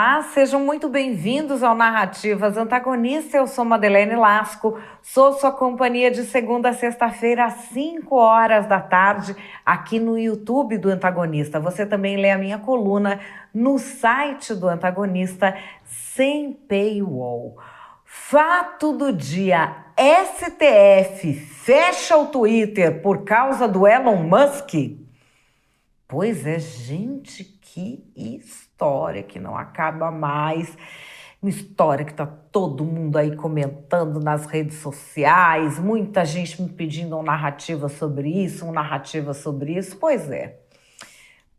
Olá, sejam muito bem-vindos ao Narrativas Antagonista. Eu sou Madeleine Lasco, sou sua companhia de segunda a sexta-feira às 5 horas da tarde aqui no YouTube do Antagonista. Você também lê a minha coluna no site do Antagonista sem paywall. Fato do dia: STF fecha o Twitter por causa do Elon Musk? Pois é, gente, que história que não acaba mais. Uma história que tá todo mundo aí comentando nas redes sociais, muita gente me pedindo uma narrativa sobre isso, uma narrativa sobre isso. Pois é,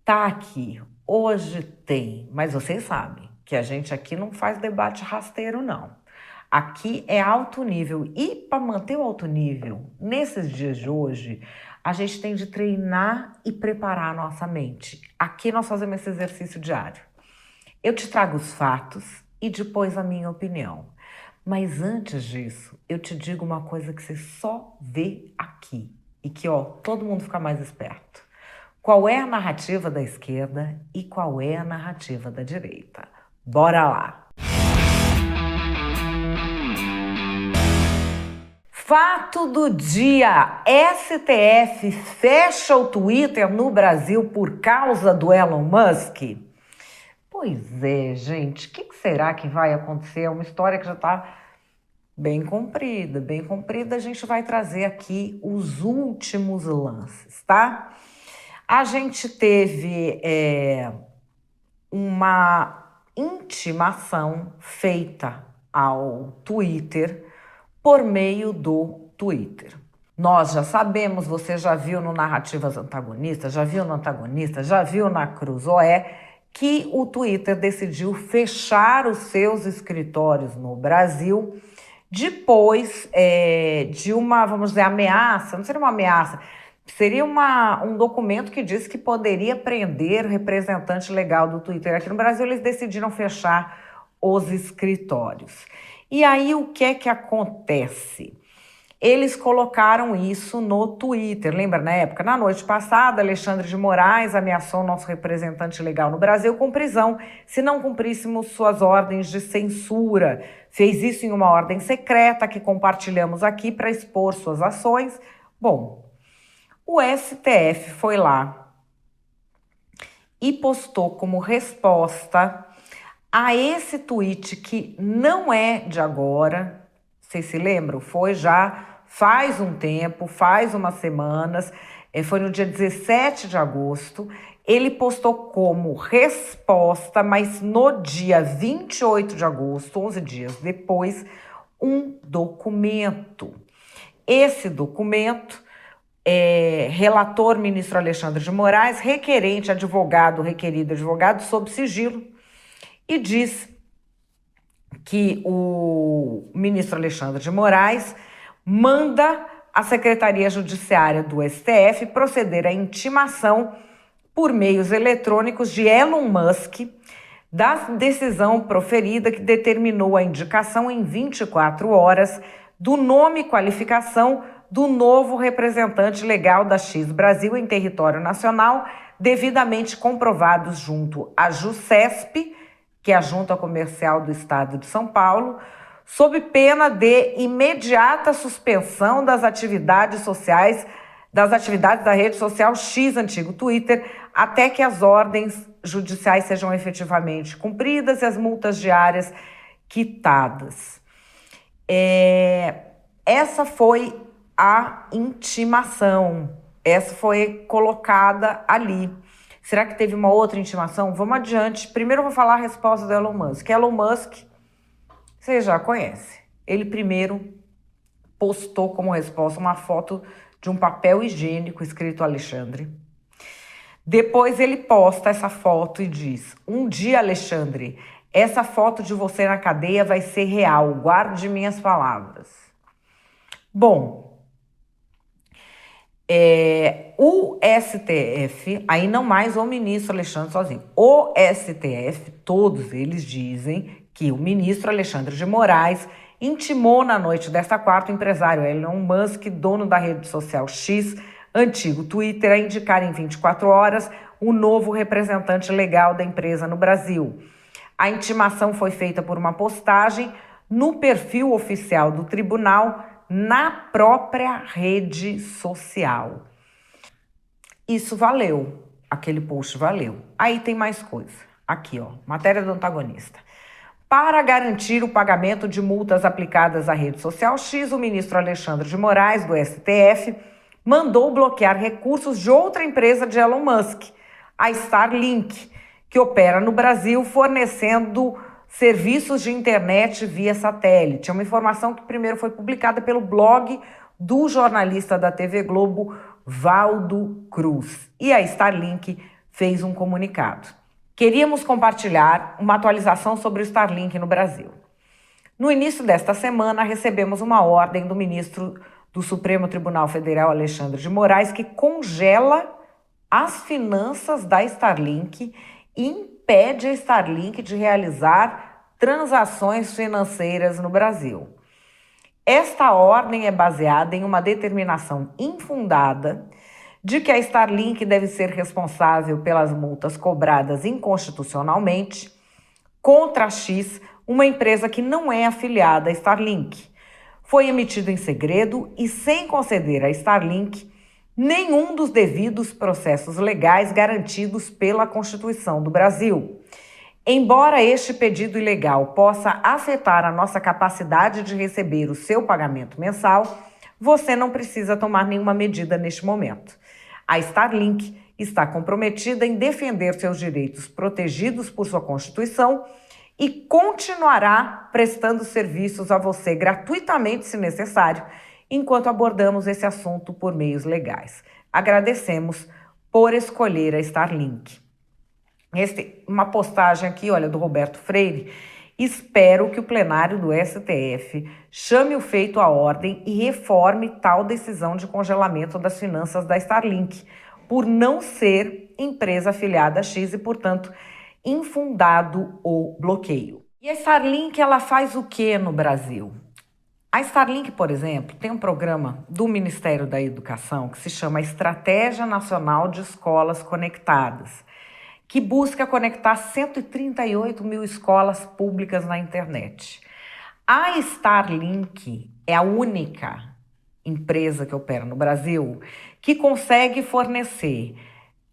tá aqui. Hoje tem, mas vocês sabem que a gente aqui não faz debate rasteiro, não. Aqui é alto nível. E para manter o alto nível, nesses dias de hoje, a gente tem de treinar e preparar a nossa mente. Aqui nós fazemos esse exercício diário. Eu te trago os fatos e depois a minha opinião. Mas antes disso, eu te digo uma coisa que você só vê aqui. E que, todo mundo fica mais esperto. Qual é a narrativa da esquerda e qual é a narrativa da direita? Bora lá! Fato do dia: STF fecha o Twitter no Brasil por causa do Elon Musk? Pois é, gente, o que será que vai acontecer? É uma história que já está bem comprida, bem comprida. A gente vai trazer aqui os últimos lances, tá? A gente teve uma intimação feita ao Twitter por meio do Twitter. Nós já sabemos, você já viu no Narrativas Antagonistas, já viu no Antagonista, já viu na Cruzoé, que o Twitter decidiu fechar os seus escritórios no Brasil depois de uma, vamos dizer, ameaça, não seria uma ameaça, seria um documento que diz que poderia prender o representante legal do Twitter. Aqui no Brasil eles decidiram fechar os escritórios. E aí o que é que acontece? Eles colocaram isso no Twitter. Lembra, na época? Na noite passada, Alexandre de Moraes ameaçou o nosso representante legal no Brasil com prisão se não cumpríssemos suas ordens de censura. Fez isso em uma ordem secreta que compartilhamos aqui para expor suas ações. Bom, o STF foi lá e postou como resposta a esse tweet, que não é de agora, vocês se lembram? Foi já faz um tempo, faz umas semanas, foi no dia 17 de agosto, ele postou como resposta, mas no dia 28 de agosto, 11 dias depois, um documento. Esse documento, relator ministro Alexandre de Moraes, requerido advogado sob sigilo, e diz que o ministro Alexandre de Moraes manda a Secretaria Judiciária do STF proceder à intimação por meios eletrônicos de Elon Musk da decisão proferida que determinou a indicação em 24 horas do nome e qualificação do novo representante legal da X Brasil em território nacional, devidamente comprovados junto à JuSesp, que é a Junta Comercial do Estado de São Paulo, sob pena de imediata suspensão das atividades sociais, das atividades da rede social X, antigo Twitter, até que as ordens judiciais sejam efetivamente cumpridas e as multas diárias quitadas. Essa foi a intimação, essa foi colocada ali. Será que teve uma outra intimação? Vamos adiante. Primeiro eu vou falar a resposta do Elon Musk. Elon Musk, você já conhece. Ele primeiro postou como resposta uma foto de um papel higiênico escrito Alexandre. Depois ele posta essa foto e diz: um dia, Alexandre, essa foto de você na cadeia vai ser real. Guarde minhas palavras. Bom, o STF, aí não mais o ministro Alexandre sozinho, o STF, todos eles dizem que o ministro Alexandre de Moraes intimou na noite desta quarta o empresário Elon Musk, dono da rede social X, antigo Twitter, a indicar em 24 horas o novo representante legal da empresa no Brasil. A intimação foi feita por uma postagem no perfil oficial do tribunal na própria rede social. Isso valeu, aquele post valeu. Aí tem mais coisa. Aqui, ó, matéria do antagonista. Para garantir o pagamento de multas aplicadas à rede social X, o ministro Alexandre de Moraes, do STF, mandou bloquear recursos de outra empresa de Elon Musk, a Starlink, que opera no Brasil fornecendo serviços de internet via satélite. É uma informação que primeiro foi publicada pelo blog do jornalista da TV Globo, Valdo Cruz. E a Starlink fez um comunicado. Queríamos compartilhar uma atualização sobre o Starlink no Brasil. No início desta semana, recebemos uma ordem do ministro do Supremo Tribunal Federal, Alexandre de Moraes, que congela as finanças da Starlink e impede a Starlink de realizar transações financeiras no Brasil. Esta ordem é baseada em uma determinação infundada de que a Starlink deve ser responsável pelas multas cobradas inconstitucionalmente contra a X, uma empresa que não é afiliada à Starlink. Foi emitido em segredo e sem conceder à Starlink nenhum dos devidos processos legais garantidos pela Constituição do Brasil. Embora este pedido ilegal possa afetar a nossa capacidade de receber o seu pagamento mensal, você não precisa tomar nenhuma medida neste momento. A Starlink está comprometida em defender seus direitos protegidos por sua Constituição e continuará prestando serviços a você gratuitamente, se necessário, enquanto abordamos esse assunto por meios legais. Agradecemos por escolher a Starlink. Uma postagem aqui, olha, do Roberto Freire. Espero que o plenário do STF chame o feito à ordem e reforme tal decisão de congelamento das finanças da Starlink, por não ser empresa afiliada a X e, portanto, infundado o bloqueio. E a Starlink, ela faz o que no Brasil? A Starlink, por exemplo, tem um programa do Ministério da Educação que se chama Estratégia Nacional de Escolas Conectadas, que busca conectar 138 mil escolas públicas na internet. A Starlink é a única empresa que opera no Brasil que consegue fornecer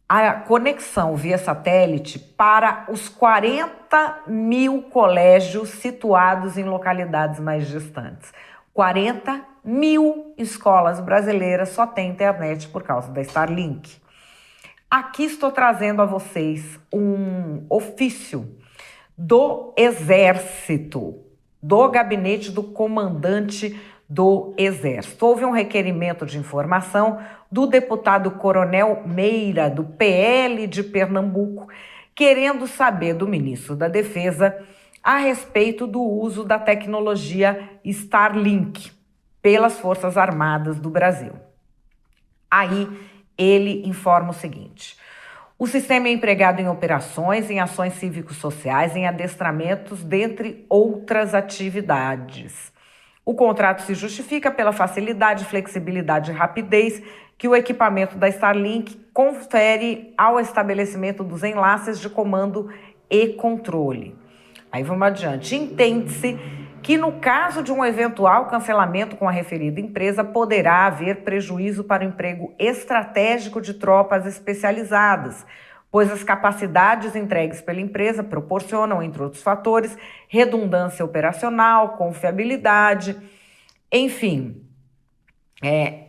a conexão via satélite para os 40 mil colégios situados em localidades mais distantes. 40 mil escolas brasileiras só têm internet por causa da Starlink. Aqui estou trazendo a vocês um ofício do Exército, do gabinete do comandante do Exército. Houve um requerimento de informação do deputado Coronel Meira, do PL de Pernambuco, querendo saber do ministro da Defesa a respeito do uso da tecnologia Starlink pelas Forças Armadas do Brasil. Aí ele informa o seguinte: o sistema é empregado em operações, em ações cívico-sociais, em adestramentos, dentre outras atividades. O contrato se justifica pela facilidade, flexibilidade e rapidez que o equipamento da Starlink confere ao estabelecimento dos enlaces de comando e controle. Aí vamos adiante. Entende-se que no caso de um eventual cancelamento com a referida empresa, poderá haver prejuízo para o emprego estratégico de tropas especializadas, pois as capacidades entregues pela empresa proporcionam, entre outros fatores, redundância operacional, confiabilidade, enfim.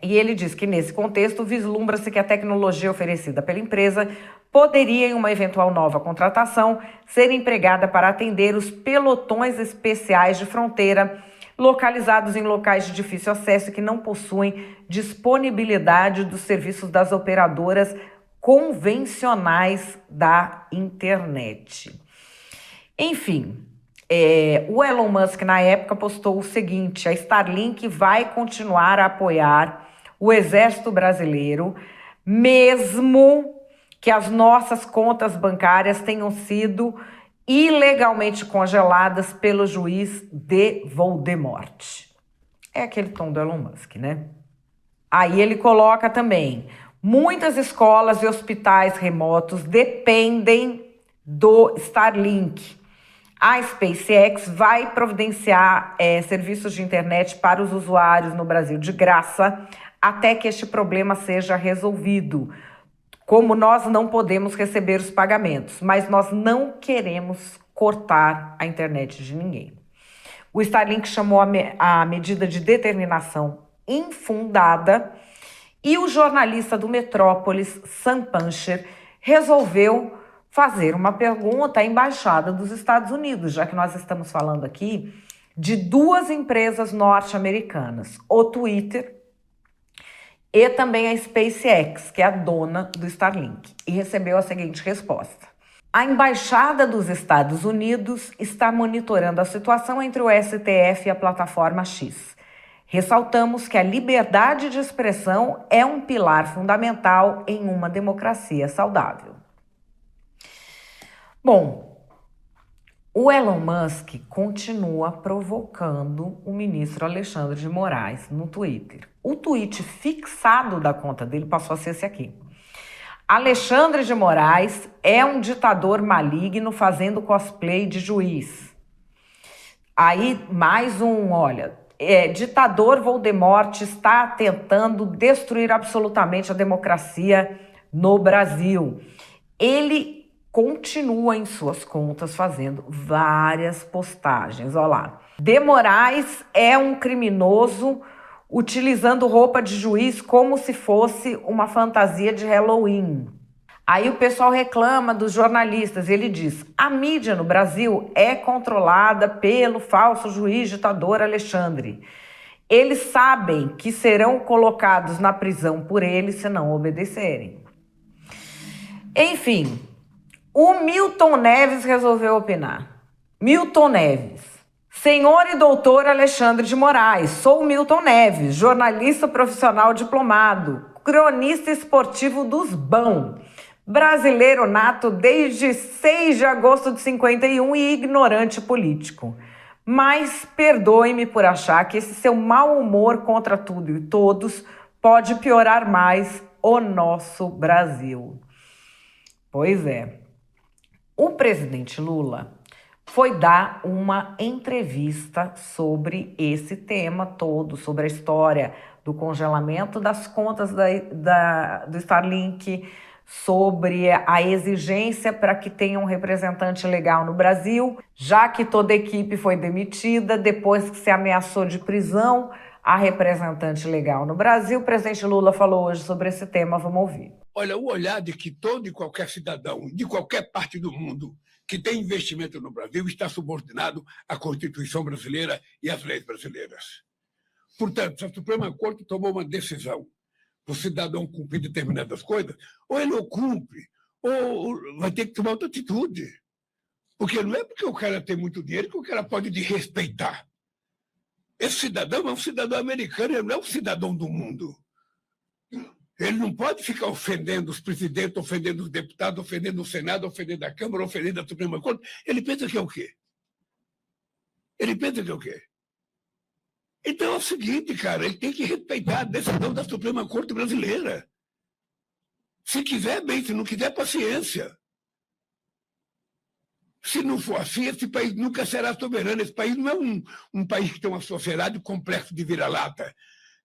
E ele diz que, nesse contexto, vislumbra-se que a tecnologia oferecida pela empresa poderia, em uma eventual nova contratação, ser empregada para atender os pelotões especiais de fronteira localizados em locais de difícil acesso que não possuem disponibilidade dos serviços das operadoras convencionais da internet. Enfim, o Elon Musk, na época, postou o seguinte: a Starlink vai continuar a apoiar o Exército Brasileiro, mesmo que as nossas contas bancárias tenham sido ilegalmente congeladas pelo juiz de Voldemort. É aquele tom do Elon Musk, né? Aí ele coloca também: muitas escolas e hospitais remotos dependem do Starlink. A SpaceX vai providenciar serviços de internet para os usuários no Brasil de graça até que este problema seja resolvido. Como nós não podemos receber os pagamentos, mas nós não queremos cortar a internet de ninguém. O Starlink chamou a medida de determinação infundada e o jornalista do Metrópolis, Sam Puncher, resolveu fazer uma pergunta à Embaixada dos Estados Unidos, já que nós estamos falando aqui de duas empresas norte-americanas, o Twitter e também a SpaceX, que é a dona do Starlink, e recebeu a seguinte resposta. A Embaixada dos Estados Unidos está monitorando a situação entre o STF e a plataforma X. Ressaltamos que a liberdade de expressão é um pilar fundamental em uma democracia saudável. Bom, o Elon Musk continua provocando o ministro Alexandre de Moraes no Twitter. O tweet fixado da conta dele passou a ser esse aqui. Alexandre de Moraes é um ditador maligno fazendo cosplay de juiz. Aí, mais um, olha, ditador Voldemort está tentando destruir absolutamente a democracia no Brasil. Ele continua em suas contas fazendo várias postagens. Olha lá. De Moraes é um criminoso utilizando roupa de juiz como se fosse uma fantasia de Halloween. Aí o pessoal reclama dos jornalistas. Ele diz: a mídia no Brasil é controlada pelo falso juiz ditador Alexandre. Eles sabem que serão colocados na prisão por ele se não obedecerem. Enfim, o Milton Neves resolveu opinar. Milton Neves. Senhor e doutor Alexandre de Moraes, sou Milton Neves, jornalista profissional diplomado, cronista esportivo dos BAM, brasileiro nato desde 6 de agosto de 51 e ignorante político. Mas perdoe-me por achar que esse seu mau humor contra tudo e todos pode piorar mais o nosso Brasil. Pois é. O presidente Lula foi dar uma entrevista sobre esse tema todo, sobre a história do congelamento das contas do Starlink, sobre a exigência para que tenha um representante legal no Brasil, já que toda a equipe foi demitida depois que se ameaçou de prisão a representante legal no Brasil. O presidente Lula falou hoje sobre esse tema, vamos ouvir. Olha, o olhar de que todo e qualquer cidadão de qualquer parte do mundo que tem investimento no Brasil está subordinado à Constituição brasileira e às leis brasileiras. Portanto, se a Suprema Corte tomou uma decisão para o cidadão cumprir determinadas coisas, ou ele não cumpre, ou vai ter que tomar outra atitude. Porque não é porque o cara tem muito dinheiro que o cara pode desrespeitar. Esse cidadão é um cidadão americano, ele não é um cidadão do mundo. Ele não pode ficar ofendendo os presidentes, ofendendo os deputados, ofendendo o Senado, ofendendo a Câmara, ofendendo a Suprema Corte. Ele pensa que é o quê? Ele pensa que é o quê? Então é o seguinte, cara, ele tem que respeitar a decisão da Suprema Corte brasileira. Se quiser, bem, se não quiser, paciência. Se não for assim, esse país nunca será soberano. Esse país não é um país que tem uma sociedade complexo de vira-lata,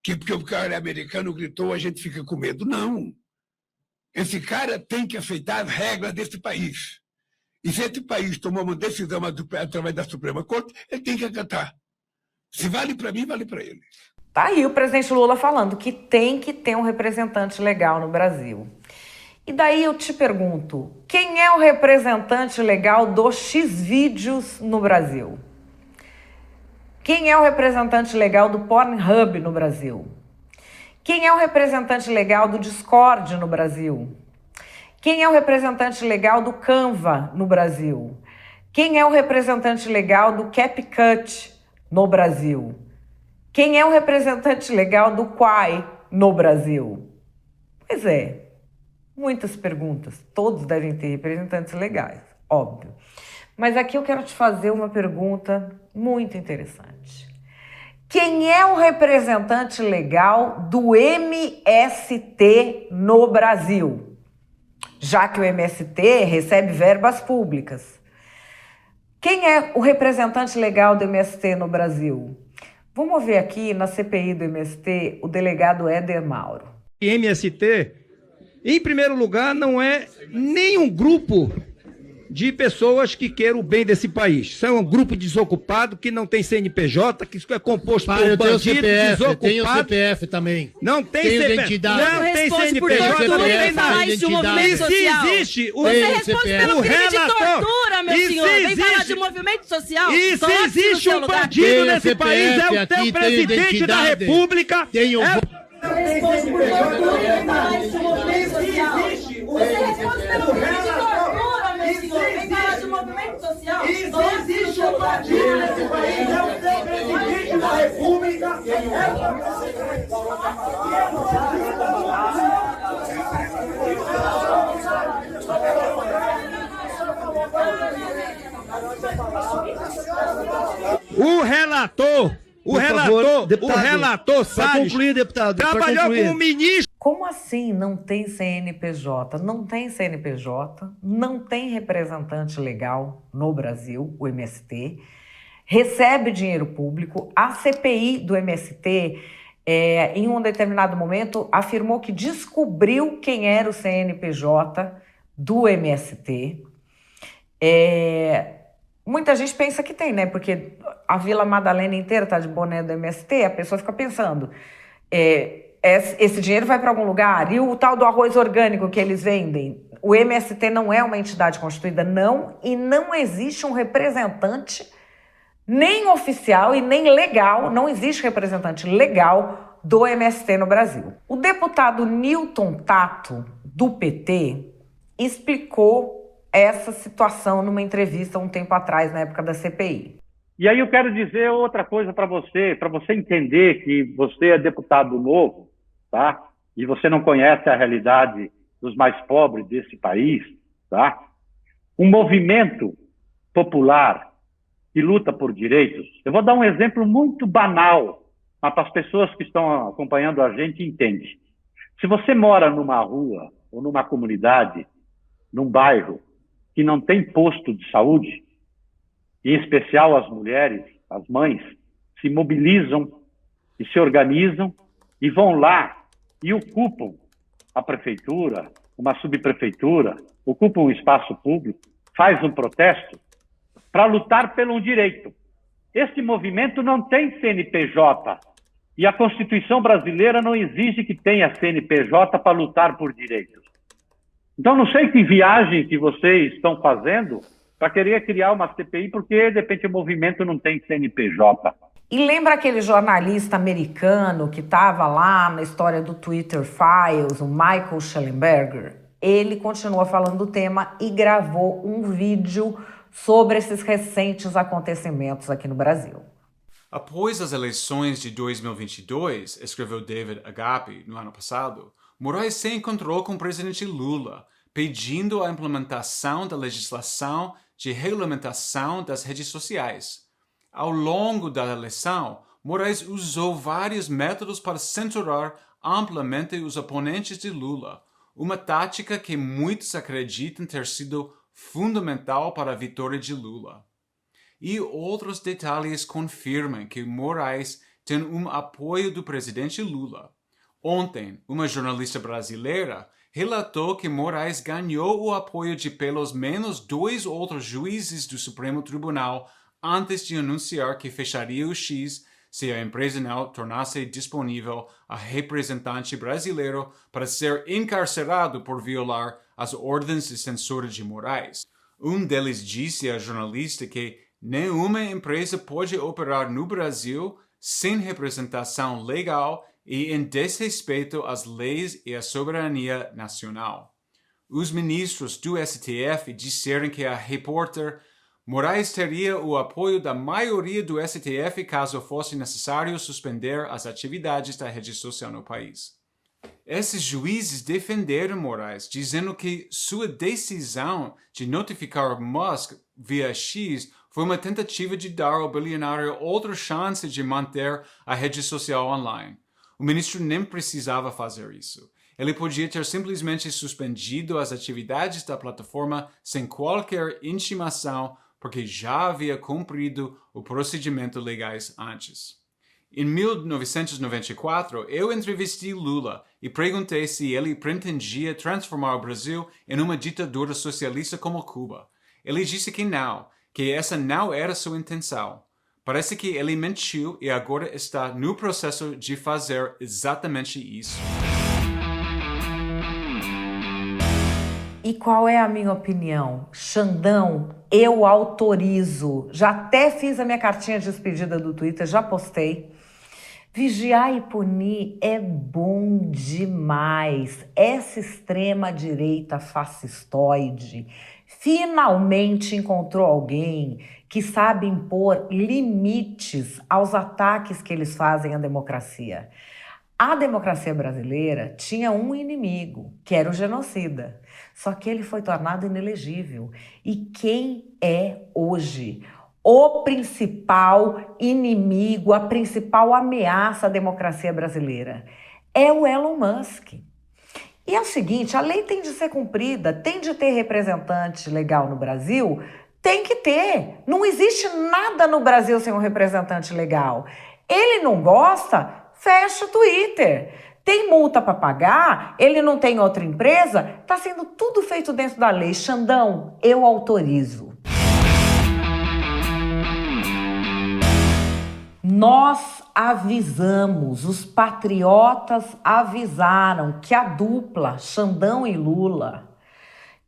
que porque o cara americano gritou, a gente fica com medo. Não. Esse cara tem que aceitar as regras desse país. E se esse país tomou uma decisão através da Suprema Corte, ele tem que acatar. Se vale para mim, vale para ele. Tá aí o presidente Lula falando que tem que ter um representante legal no Brasil. E daí eu te pergunto, quem é o representante legal do Xvideos no Brasil? Quem é o representante legal do Pornhub no Brasil? Quem é o representante legal do Discord no Brasil? Quem é o representante legal do Canva no Brasil? Quem é o representante legal do CapCut no Brasil? Quem é o representante legal do Quai no Brasil? Pois é. Muitas perguntas, todos devem ter representantes legais, óbvio. Mas aqui eu quero te fazer uma pergunta muito interessante. Quem é o representante legal do MST no Brasil? Já que o MST recebe verbas públicas. Quem é o representante legal do MST no Brasil? Vamos ver aqui na CPI do MST o delegado Éder Mauro. MST, em primeiro lugar, não é nenhum grupo de pessoas que queiram o bem desse país. São um grupo desocupado que não tem CNPJ, que é composto por bandidos desocupados. Tem o CPF também. Não tem Tem CPF. identidade. Não tem CNPJ. não Não tem tem nada. nada. Isso de um movimento E se social. existe o Você responde CPF. pelo o crime de relator. tortura, meu E se senhor. Vem falar existe- de movimento social. E se Coloque-se no existe seu um lugar. bandido Tem nesse CPF país, é o aqui, teu tem presidente da identidade. República. Tem o Responde por tortura. Vem falar de movimento social. Você responde pelo crime de tortura, meu senhor. Vem falar de movimento social. Coloque-se no seu lugar. nesse país é o teu presidente da República. O relator Salles concluir, deputado, pra trabalhou concluir. com o ministro. Como assim não tem CNPJ? Não tem CNPJ, não tem representante legal no Brasil, o MST, recebe dinheiro público. A CPI do MST, em um determinado momento, afirmou que descobriu quem era o CNPJ do MST. Muita gente pensa que tem, né? Porque a Vila Madalena inteira está de boné do MST, a pessoa fica pensando... esse dinheiro vai para algum lugar? E o tal do arroz orgânico que eles vendem? O MST não é uma entidade constituída, não, e não existe um representante nem oficial e nem legal, não existe representante legal do MST no Brasil. O deputado Newton Tato, do PT, explicou essa situação numa entrevista um tempo atrás, na época da CPI. E aí eu quero dizer outra coisa para você entender que você é deputado novo, tá? E você não conhece a realidade dos mais pobres desse país, tá? Um movimento popular que luta por direitos. Eu vou dar um exemplo muito banal, mas para as pessoas que estão acompanhando a gente entendem. Se você mora numa rua ou numa comunidade, num bairro que não tem posto de saúde, em especial as mulheres, as mães, se mobilizam e se organizam e vão lá e ocupam a prefeitura, uma subprefeitura, ocupam um espaço público, faz um protesto para lutar pelo direito. Este movimento não tem CNPJ e a Constituição brasileira não exige que tenha CNPJ para lutar por direitos. Então, não sei que viagem que vocês estão fazendo para querer criar uma CPI, porque, de repente, o movimento não tem CNPJ. E lembra aquele jornalista americano que estava lá na história do Twitter Files, o Michael Schellenberger? Ele continua falando do tema e gravou um vídeo sobre esses recentes acontecimentos aqui no Brasil. Após as eleições de 2022, escreveu David Agape no ano passado, Moraes se encontrou com o presidente Lula, pedindo a implementação da legislação de regulamentação das redes sociais. Ao longo da eleição, Moraes usou vários métodos para censurar amplamente os oponentes de Lula, uma tática que muitos acreditam ter sido fundamental para a vitória de Lula. E outros detalhes confirmam que Moraes tem um apoio do presidente Lula. Ontem, uma jornalista brasileira relatou que Moraes ganhou o apoio de pelo menos 2 outros juízes do Supremo Tribunal antes de anunciar que fecharia o X se a empresa não tornasse disponível a representante brasileiro para ser encarcerado por violar as ordens de censura de Moraes. Um deles disse à jornalista que nenhuma empresa pode operar no Brasil sem representação legal e em desrespeito às leis e à soberania nacional. Os ministros do STF disseram que a repórter Moraes teria o apoio da maioria do STF caso fosse necessário suspender as atividades da rede social no país. Esses juízes defenderam Moraes, dizendo que sua decisão de notificar Musk via X foi uma tentativa de dar ao bilionário outra chance de manter a rede social online. O ministro nem precisava fazer isso. Ele podia ter simplesmente suspendido as atividades da plataforma sem qualquer intimação porque já havia cumprido o procedimento legais antes. Em 1994, eu entrevistei Lula e perguntei se ele pretendia transformar o Brasil em uma ditadura socialista como Cuba. Ele disse que não, que essa não era sua intenção. Parece que ele mentiu e agora está no processo de fazer exatamente isso. E qual é a minha opinião? Xandão, eu autorizo. Já até fiz a minha cartinha de despedida do Twitter, já postei. Vigiar e punir é bom demais. Essa extrema-direita fascistoide finalmente encontrou alguém que sabe impor limites aos ataques que eles fazem à democracia. A democracia brasileira tinha um inimigo, que era o genocida. Só que ele foi tornado inelegível. E quem é hoje o principal inimigo, a principal ameaça à democracia brasileira? É o Elon Musk. E é o seguinte, a lei tem de ser cumprida, tem de ter representante legal no Brasil, tem que ter. Não existe nada no Brasil sem um representante legal. Ele não gosta? Fecha o Twitter. Tem multa para pagar? Ele não tem outra empresa? Está sendo tudo feito dentro da lei. Xandão, eu autorizo. Nós avisamos, os patriotas avisaram que a dupla Xandão e Lula,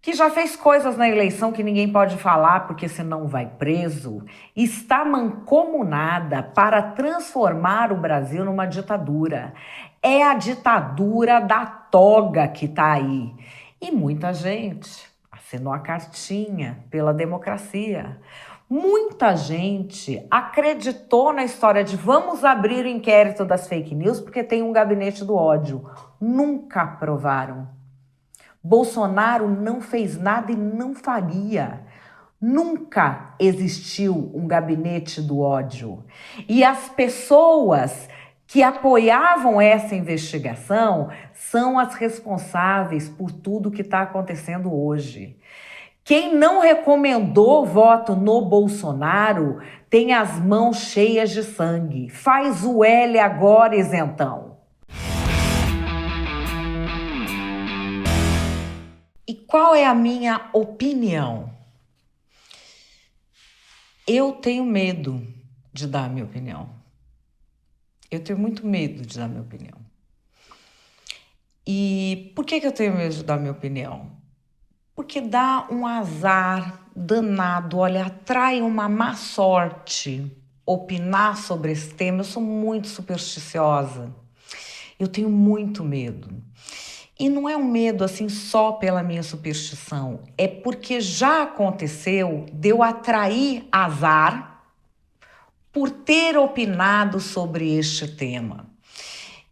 que já fez coisas na eleição que ninguém pode falar porque senão vai preso, está mancomunada para transformar o Brasil numa ditadura. É a ditadura da toga que está aí. E muita gente assinou a cartinha pela democracia. Muita gente acreditou na história de vamos abrir o inquérito das fake news porque tem um gabinete do ódio. Nunca aprovaram. Bolsonaro não fez nada e não faria. Nunca existiu um gabinete do ódio. E as pessoas que apoiavam essa investigação são as responsáveis por tudo que está acontecendo hoje. Quem não recomendou voto no Bolsonaro tem as mãos cheias de sangue. Faz o L agora, isentão. E qual é a minha opinião? Eu tenho medo de dar a minha opinião. Eu tenho muito medo de dar a minha opinião. E por que eu tenho medo de dar a minha opinião? Porque dá um azar danado, olha, atrai uma má sorte opinar sobre esse tema. Eu sou muito supersticiosa, eu tenho muito medo. E não é um medo assim só pela minha superstição, é porque já aconteceu de eu atrair azar por ter opinado sobre este tema.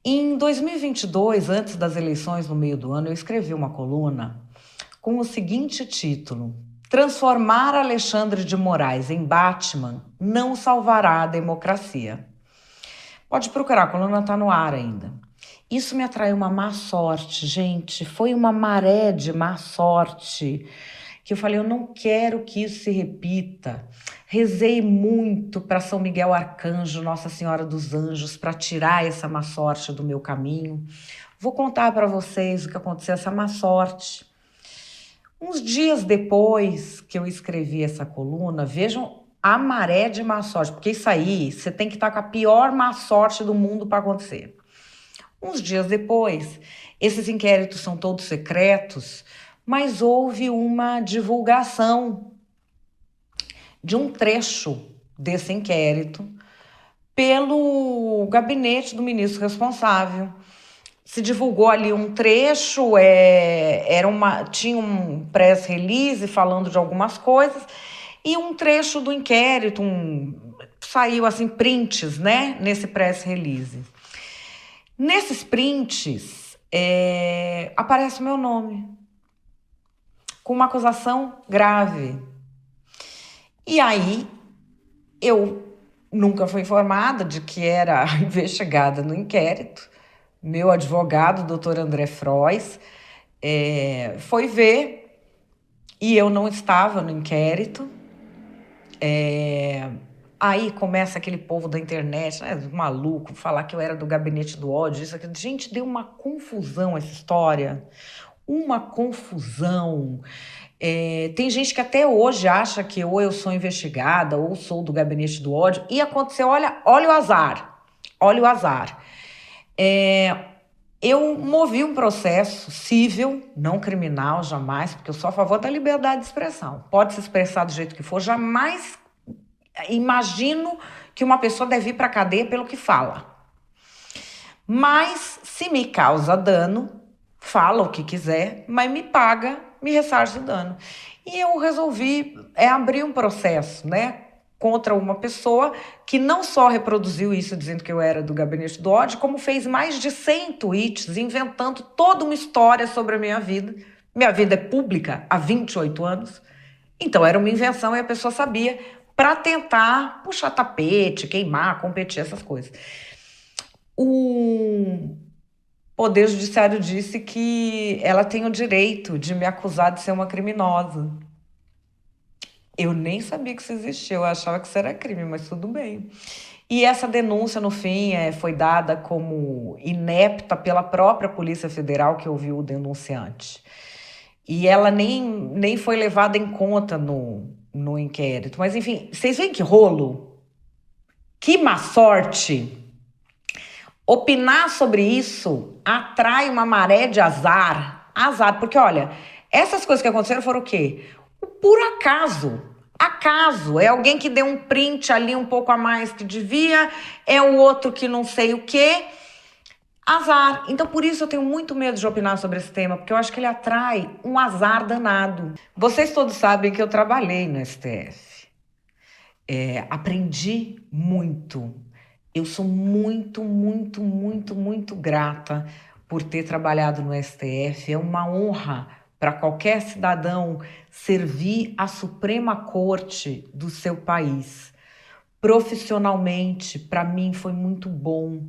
Em 2022, antes das eleições no meio do ano, eu escrevi uma coluna com o seguinte título: transformar Alexandre de Moraes em Batman não salvará a democracia. Pode procurar, a coluna está no ar ainda. Isso me atraiu uma má sorte, gente. Foi uma maré de má sorte que eu falei, eu não quero que isso se repita. Rezei muito para São Miguel Arcanjo, Nossa Senhora dos Anjos, para tirar essa má sorte do meu caminho. Vou contar para vocês o que aconteceu, essa má sorte. Uns dias depois que eu escrevi essa coluna, vejam a maré de má sorte, porque isso aí, você tem que estar com a pior má sorte do mundo para acontecer. Uns dias depois, esses inquéritos são todos secretos, mas houve uma divulgação de um trecho desse inquérito pelo gabinete do ministro responsável. Se divulgou ali um trecho, tinha um press release falando de algumas coisas, e um trecho do inquérito, saiu assim, prints, né, nesse press release. Nesses prints, aparece o meu nome, com uma acusação grave. E aí, eu nunca fui informada de que era investigada no inquérito. Meu advogado, doutor André Frois, foi ver, e eu não estava no inquérito. Aí começa aquele povo da internet, né, maluco, falar que eu era do gabinete do ódio, isso, aquilo. Gente, deu uma confusão essa história. Uma confusão. Tem gente que até hoje acha que ou eu sou investigada ou sou do gabinete do ódio. E aconteceu, olha o azar. Olha o azar. Eu movi um processo civil, não criminal, jamais, porque eu sou a favor da liberdade de expressão. Pode se expressar do jeito que for, jamais imagino que uma pessoa deve ir para a cadeia pelo que fala. Mas, se me causa dano, fala o que quiser, mas me paga, me ressarce o dano. E eu resolvi abrir um processo, né, contra uma pessoa que não só reproduziu isso dizendo que eu era do gabinete do ódio, como fez mais de 100 tweets inventando toda uma história sobre a minha vida. Minha vida é pública há 28 anos, então era uma invenção e a pessoa sabia, para tentar puxar tapete, queimar, competir, essas coisas. O Poder Judiciário disse que ela tem o direito de me acusar de ser uma criminosa. Eu nem sabia que isso existia, eu achava que isso era crime, mas tudo bem. E essa denúncia, no fim, foi dada como inepta pela própria Polícia Federal, que ouviu o denunciante. E ela nem foi levada em conta no inquérito. Mas, enfim, vocês veem que rolo? Que má sorte! Opinar sobre isso atrai uma maré de azar. Azar, porque, olha, essas coisas que aconteceram foram o quê? Por acaso. Acaso. É alguém que deu um print ali um pouco a mais que devia, é o outro que não sei o quê. Azar. Então, por isso eu tenho muito medo de opinar sobre esse tema, porque eu acho que ele atrai um azar danado. Vocês todos sabem que eu trabalhei no STF. Aprendi muito. Eu sou muito, muito, muito, muito grata por ter trabalhado no STF. É uma honra para qualquer cidadão servir a Suprema Corte do seu país. Profissionalmente, para mim foi muito bom.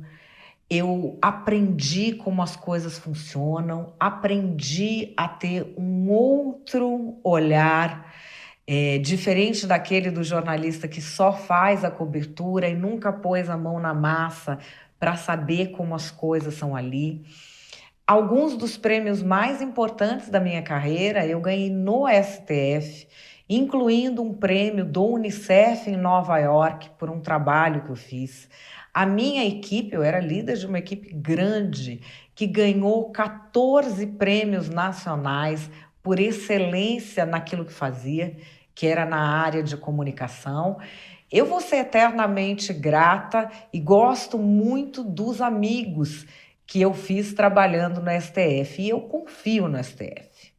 Eu aprendi como as coisas funcionam, aprendi a ter um outro olhar, diferente daquele do jornalista que só faz a cobertura e nunca pôs a mão na massa para saber como as coisas são ali. Alguns dos prêmios mais importantes da minha carreira eu ganhei no STF, incluindo um prêmio do Unicef em Nova York por um trabalho que eu fiz. A minha equipe, eu era líder de uma equipe grande, que ganhou 14 prêmios nacionais por excelência naquilo que fazia, que era na área de comunicação. Eu vou ser eternamente grata e gosto muito dos amigos que eu fiz trabalhando no STF, e eu confio no STF.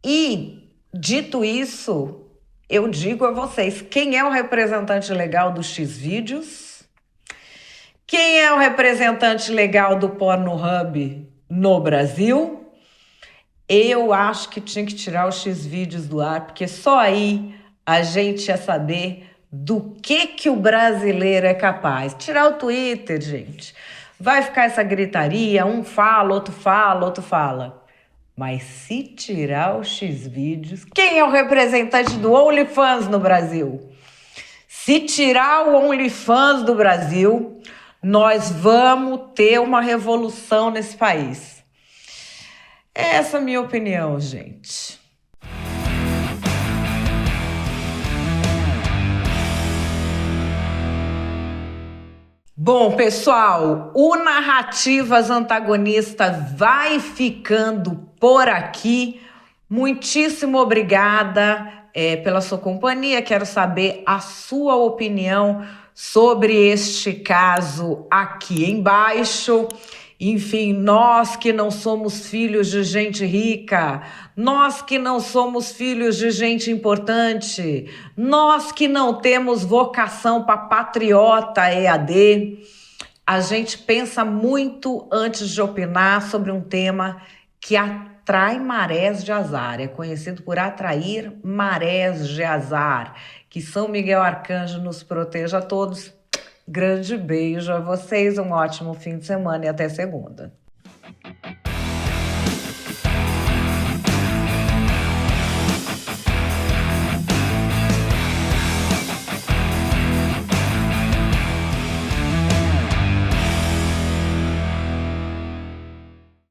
E, dito isso, eu digo a vocês, quem é o representante legal do Xvideos? Quem é o representante legal do Pornhub no Brasil? Eu acho que tinha que tirar os Xvideos do ar, porque só aí a gente ia saber do que o brasileiro é capaz. Tirar o Twitter, gente. Vai ficar essa gritaria, um fala, outro fala. Mas se tirar os Xvideos, quem é o representante do OnlyFans no Brasil? Se tirar o OnlyFans do Brasil, nós vamos ter uma revolução nesse país. Essa é a minha opinião, gente. Bom, pessoal, o Narrativas Antagonistas vai ficando por aqui. Muitíssimo obrigada pela sua companhia. Quero saber a sua opinião sobre este caso aqui embaixo. Enfim, nós que não somos filhos de gente rica, nós que não somos filhos de gente importante, nós que não temos vocação para patriota EAD, a gente pensa muito antes de opinar sobre um tema que atrai marés de azar, é conhecido por atrair marés de azar. Que São Miguel Arcanjo nos proteja a todos. Grande beijo a vocês, um ótimo fim de semana e até segunda.